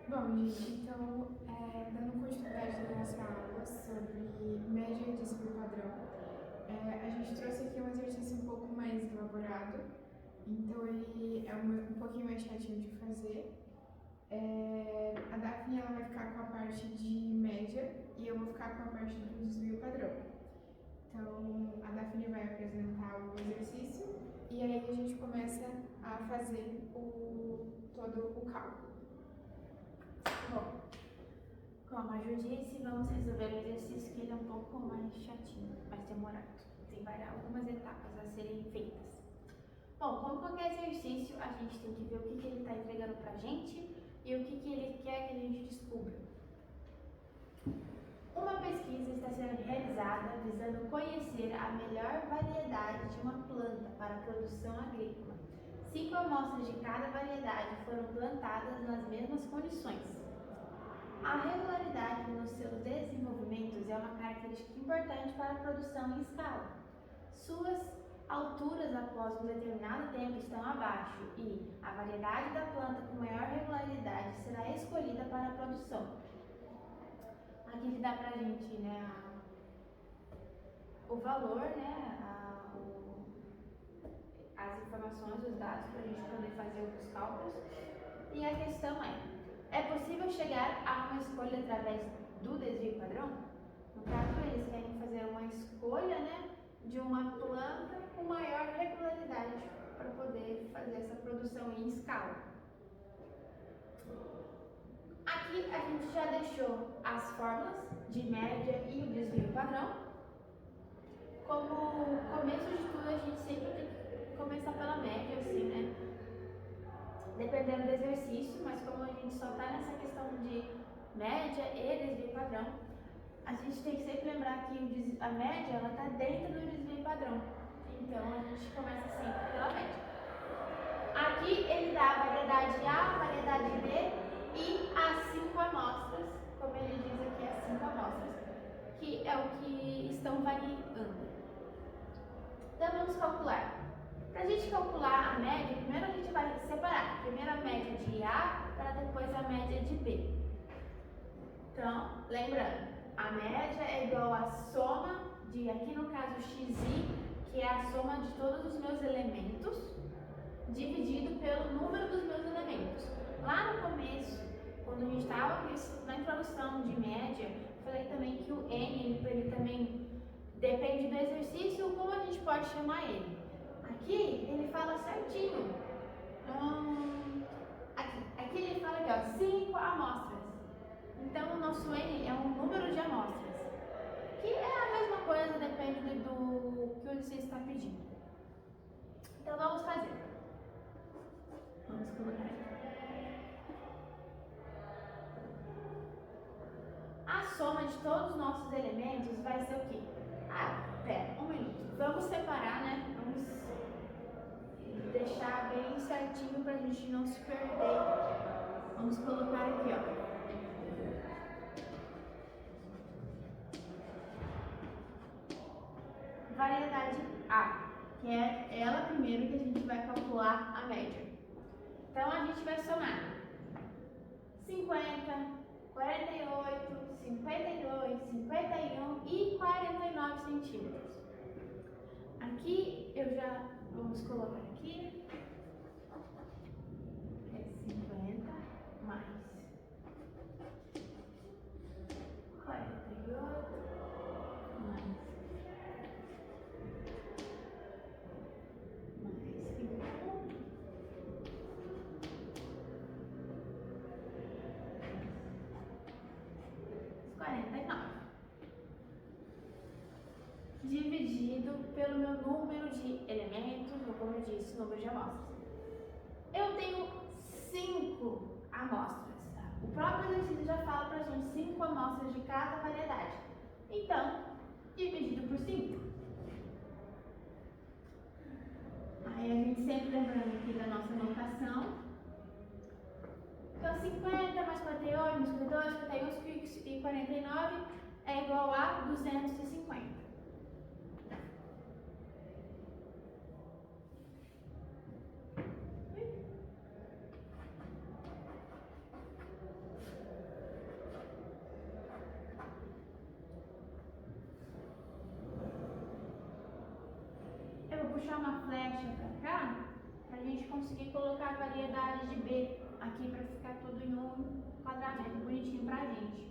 Bom, gente, então, dando continuidade da nossa aula sobre média e desvio padrão, a gente trouxe aqui um exercício um pouco mais elaborado, então ele é um pouquinho mais chatinho de fazer. A Daphne ela vai ficar com a parte de média e eu vou ficar com a parte do desvio padrão. Então, a Daphne vai apresentar o exercício e aí a gente começa a fazer todo o cálculo. Bom, como a Ju disse, vamos resolver o exercício que ele é um pouco mais chatinho, mais demorado. Tem algumas etapas a serem feitas. Bom, como qualquer exercício, a gente tem que ver o que ele está entregando para a gente e o que ele quer que a gente descubra. Uma pesquisa está sendo realizada visando conhecer a melhor variedade de uma planta para a produção agrícola. 5 amostras de cada variedade foram plantadas nas mesmas condições. A regularidade nos seus desenvolvimentos é uma característica importante para a produção em escala. Suas alturas após um determinado tempo estão abaixo e a variedade da planta com maior regularidade será escolhida para a produção. Aqui ele dá para a gente, o valor, as informações, os dados para a gente poder fazer os cálculos. E a questão é possível chegar a uma escolha através do desvio padrão? No caso, eles querem fazer uma escolha, de uma planta com maior regularidade para poder fazer essa produção em escala. Aqui a gente já deixou as fórmulas de média e o desvio padrão. Como começo de tudo, a gente sempre tem que começar pela média, assim, dependendo do exercício, mas como a gente só está nessa questão de média e desvio padrão, a gente tem que sempre lembrar que a média ela está dentro do desvio padrão. Então a gente começa sempre pela média. Aqui ele dá a variedade A, a variedade B e as 5 amostras, como ele diz aqui, as 5 amostras, que é o que estão variando. Então vamos calcular. Para a gente calcular a média, primeiro a gente vai separar. Primeiro a média de A para depois a média de B. Então, lembrando, a média é igual à soma de, aqui no caso, xi, que é a soma de todos os meus elementos, dividido pelo número dos meus elementos. Lá no começo, quando a gente estava na introdução de média, falei também que o N, ele também depende do exercício, como a gente pode chamar ele. Aqui, ele fala certinho. Aqui ele fala aqui, ó, 5 amostras. Então, o nosso N é um número de amostras, que é a mesma coisa, depende do que você está pedindo. Então, vamos fazer. Vamos colocar aqui. A soma de todos os nossos elementos vai ser o quê? Pera, um minuto. Vamos separar, Vamos deixar bem certinho para a gente não se perder. Vamos colocar aqui, ó. Variedade A, que é ela primeiro que a gente vai calcular a média. Então, a gente vai somar 50, 48, 52, 51 e 49 centímetros. Aqui, vamos colocar aqui, 50 mais 48 mais 49. Dividido pelo meu número de elementos, ou como eu disse, número de amostras. Eu tenho 5 amostras. O próprio exercício já fala pra gente 5 amostras de cada variedade. Então, dividido por 5. Aí a gente sempre lembrando aqui da nossa notação. Então, 50 mais 48, mais 52, 51 e 49 é igual a 250. puxar uma flecha para cá, para a gente conseguir colocar a variedade de B aqui para ficar tudo em um quadramento bonitinho para a gente.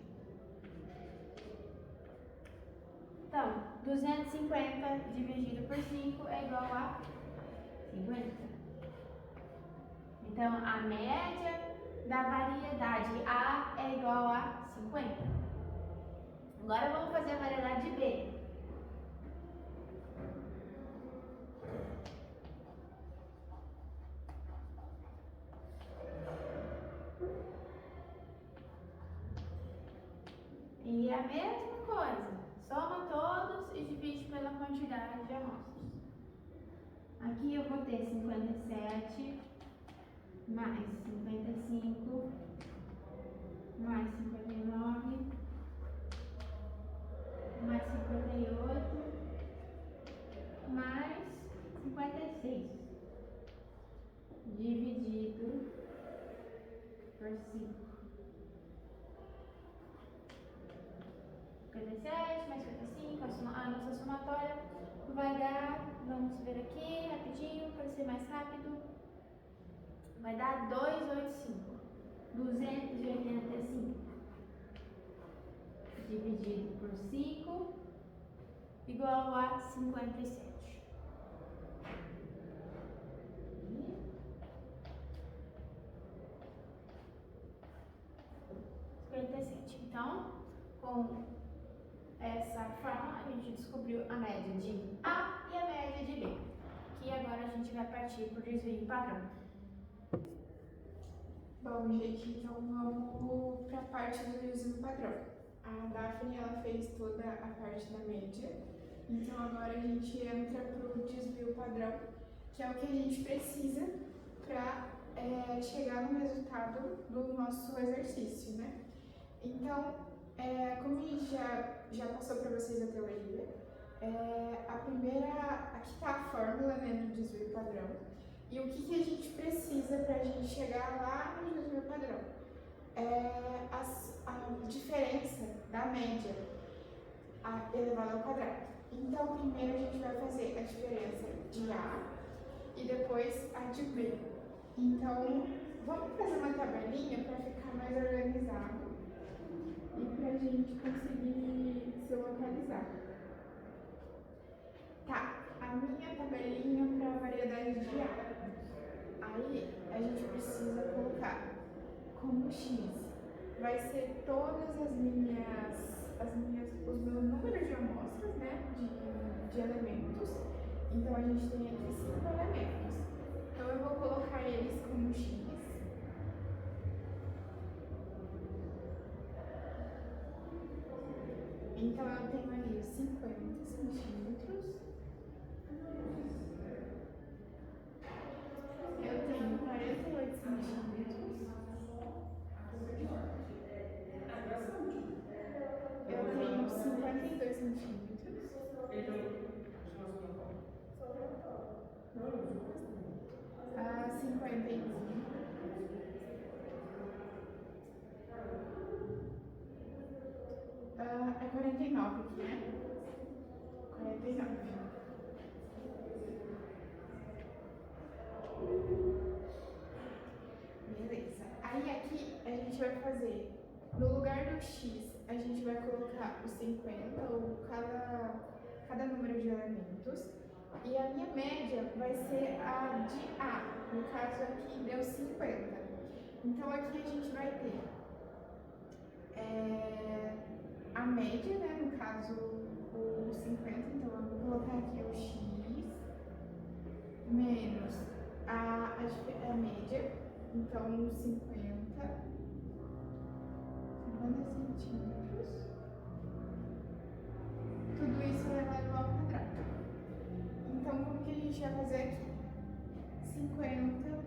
Então, 250 dividido por 5 é igual a 50. Então, a média da variedade A é igual a 50. Agora vamos fazer a variedade B. E a mesma coisa, soma todos e divide pela quantidade de amostras. Aqui eu vou ter 57 mais 55 mais 59 mais 58 mais 56 dividido por 5. 57 mais 55, a nossa somatória vai dar, vamos ver aqui rapidinho para ser mais rápido, vai dar 285. 285 dividido por 5 igual a 57. 57. Então, com essa forma, a gente descobriu a média de A e a média de B. Que agora a gente vai partir para o desvio padrão. Bom, gente, então vamos para a parte do desvio padrão. A Daphne, ela fez toda a parte da média, então agora a gente entra para o desvio padrão, que é o que a gente precisa para chegar no resultado do nosso exercício, né? Então, como a gente já passou para vocês a teoria, aqui está a fórmula, né, do desvio padrão, e o que a gente precisa para a gente chegar lá no desvio padrão. A diferença da média elevada ao quadrado. Então, primeiro a gente vai fazer a diferença de A e depois a de B. Então, vamos fazer uma tabelinha para ficar mais organizado e para a gente conseguir se localizar. Tá, a minha tabelinha para a variedade de A. Aí, a gente precisa colocar como X vai ser todas os meus números de amostras, né, de elementos. Então, a gente tem aqui 5 elementos. Então, eu vou colocar eles como X. Então, eu tenho ali os 50 centímetros. Eu tenho 48 centímetros. Eu tenho 52 centímetros. 51. É 49 aqui, né? 49. Beleza. Aí aqui a gente vai fazer, no lugar do X, a gente vai colocar os 50, ou cada número de elementos. E a minha média vai ser a de A. No caso aqui deu 50. Então aqui a gente vai ter a média, né? No caso o 50, então eu vou colocar aqui o X menos a média, então 50 centímetros. Tudo isso elevado ao quadrado. Então, como que a gente vai fazer aqui? 50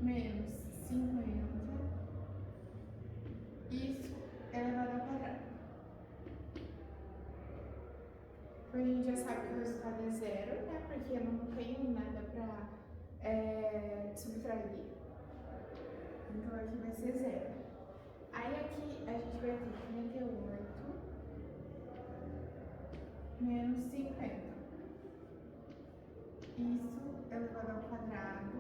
menos 50, isso elevado ao quadrado. Então, a gente já sabe que o resultado é zero, né? Porque eu não tenho nada para subtrair. Então, aqui vai ser zero. Aí, aqui a gente vai ter 48 menos 50. ao quadrado.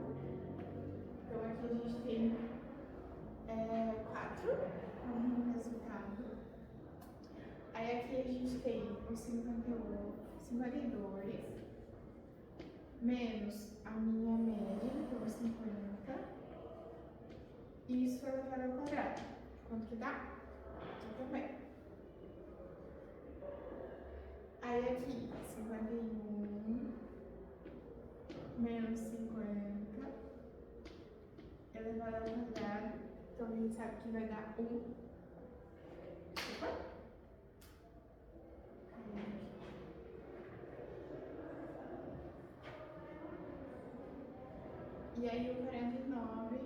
Então aqui a gente tem 4 como resultado. Aí aqui a gente tem o 52 menos a minha média, então 50. E isso elevado ao quadrado. Quanto que dá? Aqui também. Aí aqui, 51 menos 50 elevado ao quadrado. Então a gente sabe que vai dar 1. Opa! E aí o 49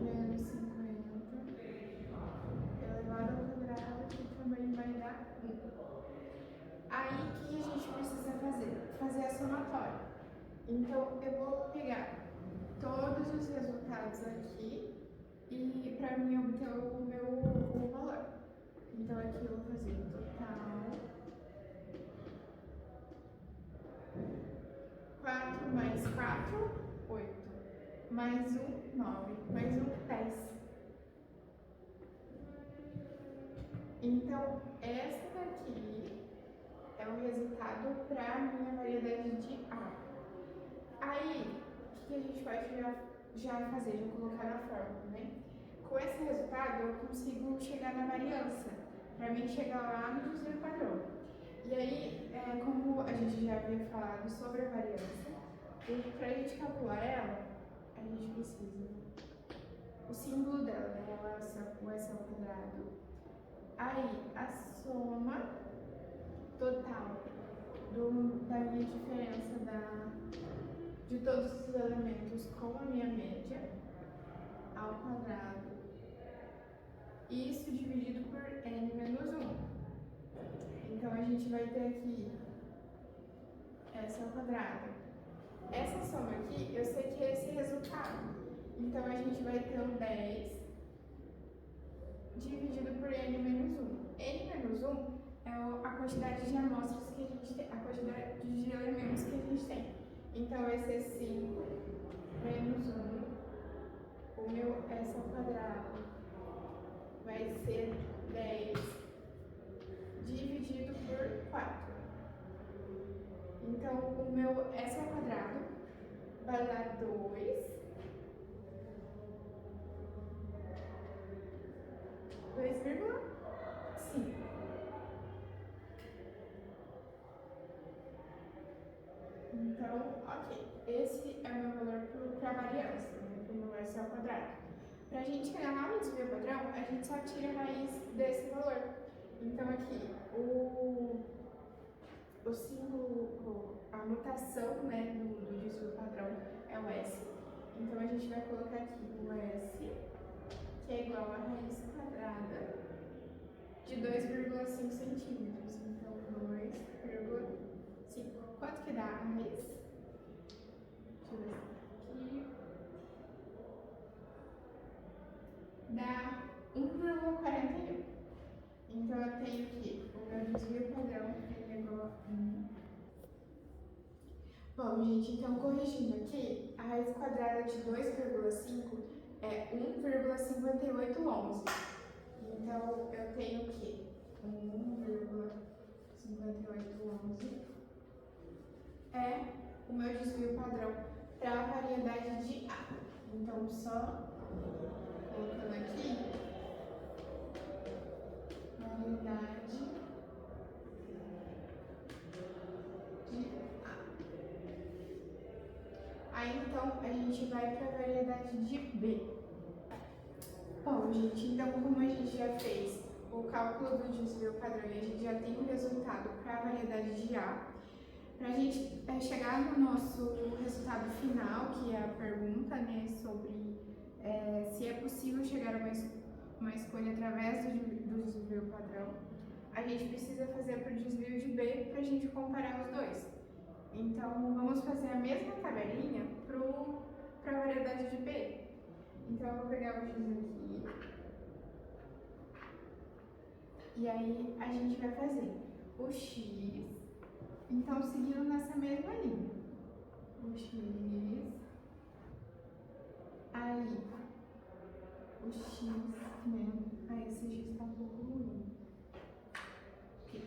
menos 50 elevado ao quadrado, que também vai dar 1. Aí o que a gente precisa fazer? Fazer a somatória. Então eu vou pegar todos os resultados aqui e para mim obter o meu valor. Então aqui eu vou fazer o total. 4 mais 4, 8. Mais 1, 9. Mais 1, 10. Então, essa daqui é o resultado para a minha variedade de A. Aí, o que a gente pode já fazer? Já colocar na fórmula, né? Com esse resultado, eu consigo chegar na variância, para mim chegar lá no desvio padrão. E aí, como a gente já havia falado sobre a variância, para a gente calcular ela, a gente precisa o símbolo dela, né? O S ao quadrado. Aí, a soma total da minha diferença de todos os elementos com a minha média ao quadrado. Isso dividido por n menos 1. Então, a gente vai ter aqui S ao quadrado. Essa soma aqui, eu sei que é esse resultado. Então, a gente vai ter o 10 dividido por n menos 1. N menos 1 é a quantidade de amostras que a gente tem, a quantidade de elementos que a gente tem. Então, vai ser 5 menos 1. O meu S ao quadrado vai ser 10 dividido por 4. Então, o meu S ao quadrado vai dar 2,5. Então, ok. Esse é o meu valor para a variância, né? Para o meu S ao quadrado. Para a gente chegar lá no desvio padrão, a gente só tira a raiz desse valor. Então, aqui, o símbolo, a notação, né, do desvio padrão é o S. Então, a gente vai colocar aqui o S, que é igual a raiz quadrada de 2,5 centímetros. Então, 2,5. Quanto que dá a raiz? Deixa eu ver aqui. Dá 1,41. Então, eu tenho que o meu desvio padrão é igual a 1. Bom, gente, então corrigindo aqui, a raiz quadrada de 2,5 é 1,5811. Então, eu tenho que 1,5811 é o meu desvio padrão para a variedade de A. Então, só colocando aqui, variedade de A. Aí, então, a gente vai para a variedade de B. Bom, gente, então, como a gente já fez o cálculo do desvio padrão e a gente já tem o resultado para a variedade de A, para a gente chegar no nosso resultado final, que é a pergunta, né, sobre se é possível chegar a uma escolha através do desvio padrão, a gente precisa fazer para o desvio de B para a gente comparar os dois. Então, vamos fazer a mesma tabelinha para a variedade de B. Então, eu vou pegar o X aqui. E aí, a gente vai fazer o X. Então, seguindo nessa mesma linha. o x, aí o x, né? Aí esse x tá um pouco ruim. Aqui.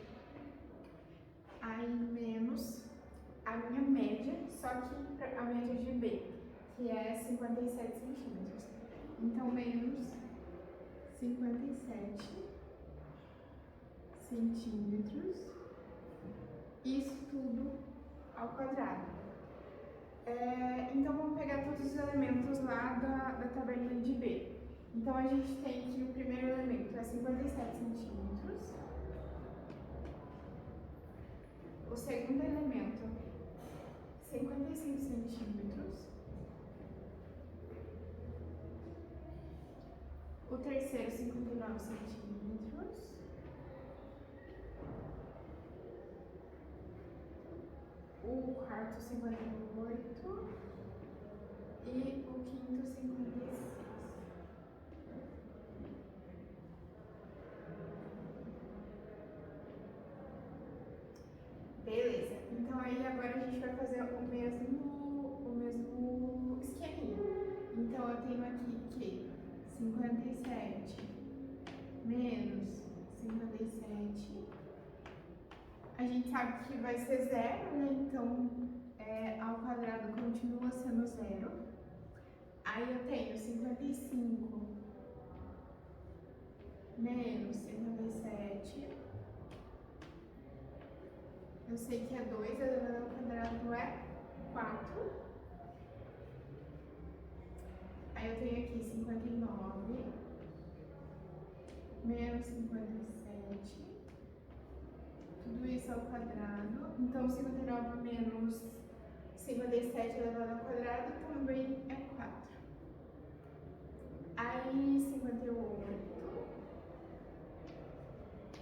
Aí menos a minha média, só que a média de B, que é 57 centímetros. Então, menos 57 centímetros, isso tudo ao quadrado. Então, vamos pegar todos os elementos lá da tabelinha de B. Então, a gente tem que o primeiro elemento é 57 centímetros. O segundo elemento, 55 centímetros. O terceiro, 59 centímetros. O quarto, 58. E o quinto, 56. Beleza. Então aí agora a gente vai fazer o mesmo esqueminha. Então eu tenho aqui que 57 menos 57. A gente sabe que vai ser zero, né? Então ao quadrado continua sendo zero. Aí eu tenho 55 menos 57. Eu sei que é 2, elevado ao quadrado é 4. Aí eu tenho aqui 59 menos 57. Tudo isso ao quadrado. Então, 59 menos 57 elevado ao quadrado também é 4. Aí, 58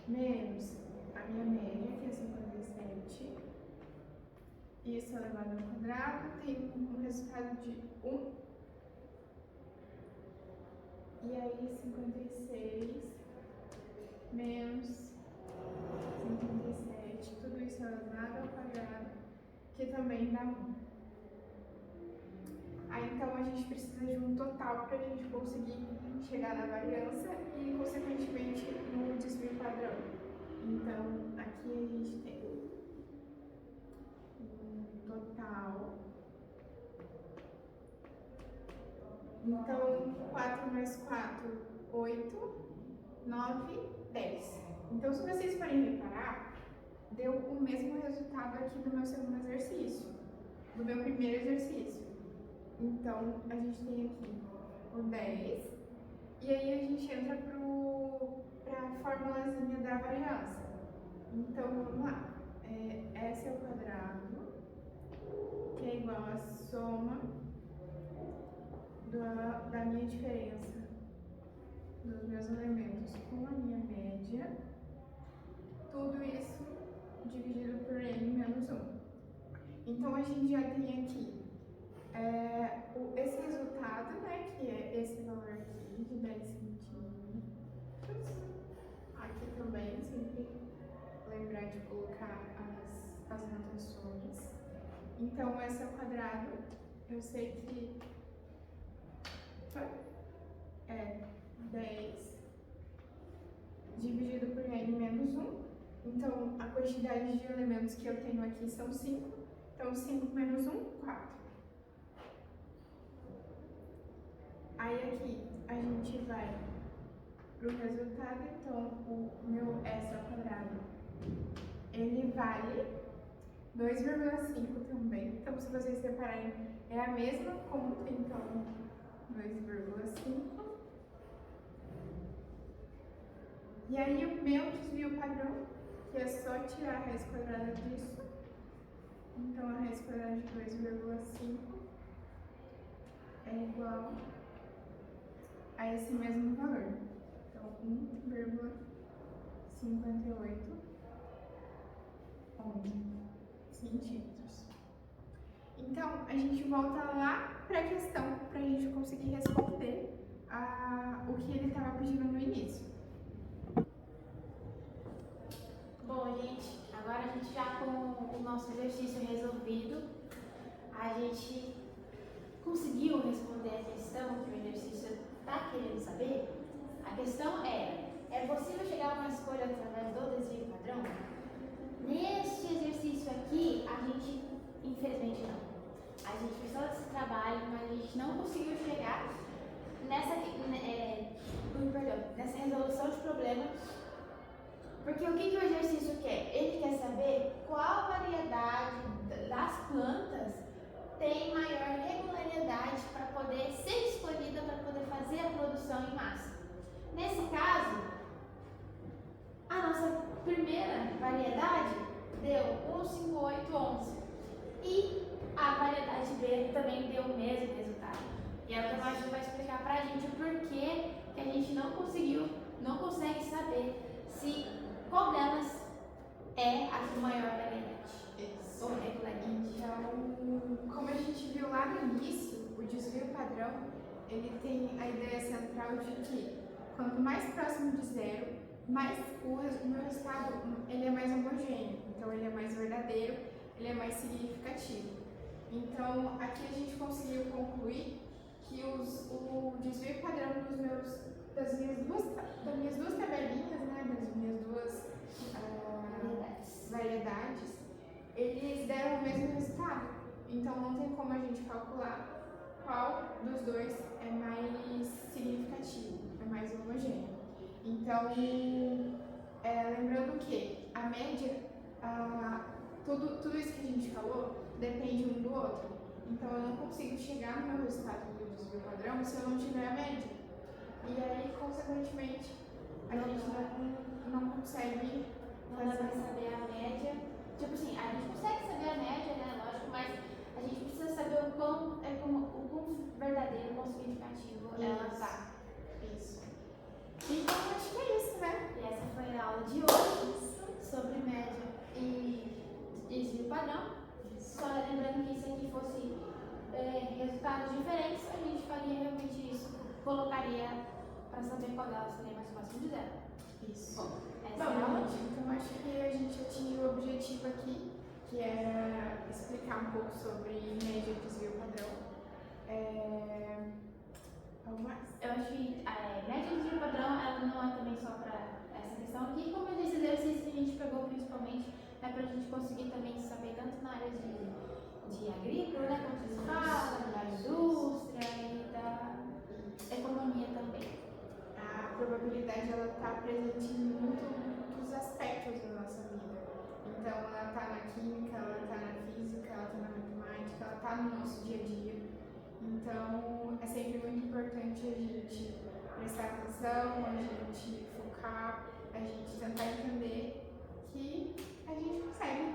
menos a minha média, que é 57. Isso elevado ao quadrado tem um resultado de 1. E aí, 56 menos 57, tudo isso elevado ao quadrado, que também dá 1. Aí, então, a gente precisa de um total para a gente conseguir chegar na variância e, consequentemente, no desvio padrão. Então, aqui a gente tem um total. Então, 4 mais 4, 8, 9, 10. Então, se vocês forem reparar, deu o mesmo resultado aqui do meu segundo exercício, do meu primeiro exercício. Então, a gente tem aqui o 10, e aí a gente entra para a formulazinha da variância. Então, vamos lá. S ao quadrado, que é igual a soma da minha diferença dos meus elementos com a minha média, tudo isso dividido por n menos 1. Então, a gente já tem aqui esse resultado, né, que é esse valor aqui de 10 centímetros. Aqui também, sempre lembrar de colocar as notações. Então, S ao quadrado, eu sei que é 10 dividido por n menos 1. Então, a quantidade de elementos que eu tenho aqui são 5. Então, 5 menos 1, 4. Aí, aqui, a gente vai para o resultado. Então, o meu S ao quadrado, ele vale 2,5 também. Então, se vocês separarem, é a mesma conta. Então, 2,5. E aí, o meu desvio padrão, que é só tirar a raiz quadrada disso. Então, a raiz quadrada de 2,5 é igual a esse mesmo valor. Então, 1,5811 centímetros. Então, a gente volta lá para a questão, para a gente conseguir responder o que ele estava pedindo no início. Bom, gente, agora a gente já com o nosso exercício resolvido, a gente conseguiu responder a questão que o exercício está querendo saber? A questão é possível chegar a uma escolha através do desvio padrão? Neste exercício aqui, a gente, infelizmente não. A gente fez todo esse trabalho, mas a gente não conseguiu chegar nessa resolução de problema. Porque o que o exercício quer? Ele quer saber qual variedade das plantas tem maior regularidade para poder ser escolhida para poder fazer a produção em massa. Nesse caso, a nossa primeira variedade deu 1, 5, 8, 11. E a variedade B também deu o mesmo resultado. E a Tomás vai explicar pra gente o porquê que a gente não consegue saber se qual delas é a de maior variedade. Isso. Ou regularidade. Então, como a gente viu lá no início, o desvio padrão, ele tem a ideia central de que quanto mais próximo de zero, mais o meu resultado ele é mais homogêneo, então ele é mais verdadeiro, ele é mais significativo. Então, aqui a gente conseguiu concluir que o desvio padrão das minhas duas tabelinhas, né, das minhas duas variedades, eles deram o mesmo resultado. Então, não tem como a gente calcular qual dos dois é mais significativo, é mais homogêneo. Então, lembrando que a média, tudo isso que a gente falou depende um do outro. Então, eu não consigo chegar no meu resultado do desvio padrão se eu não tiver a média. E aí, consequentemente, a gente não consegue Não dá pra saber a média. Tipo assim, a gente consegue saber a média, né? Lógico, mas a gente precisa saber o quão verdadeiro, o quão significativo ela tá. Isso. Então, acho que é isso, né? E essa foi a aula de hoje sobre média e desvio padrão. Só lembrando que se a gente fosse resultados diferentes, a gente faria realmente isso. Colocaria para saber qual delas seria mais próximo de zero. Isso. Bom, essa Bom, é a aula. então acho que a gente atingiu o objetivo aqui, que era explicar um pouco sobre média e desvio padrão. Algo mais? Eu acho que a média e desvio padrão, ela não é também só para essa questão aqui. Como eu disse, esse exercício que a gente pegou principalmente é para a gente conseguir também saber tanto na área de agrícola, né, como vocês falam, da indústria e da economia também. A probabilidade ela está presente em muitos aspectos da nossa vida. Então, ela está na química, ela está na física, ela está na matemática, ela está no nosso dia a dia. Então, é sempre muito importante a gente prestar atenção, a gente focar, a gente tentar entender que a gente consegue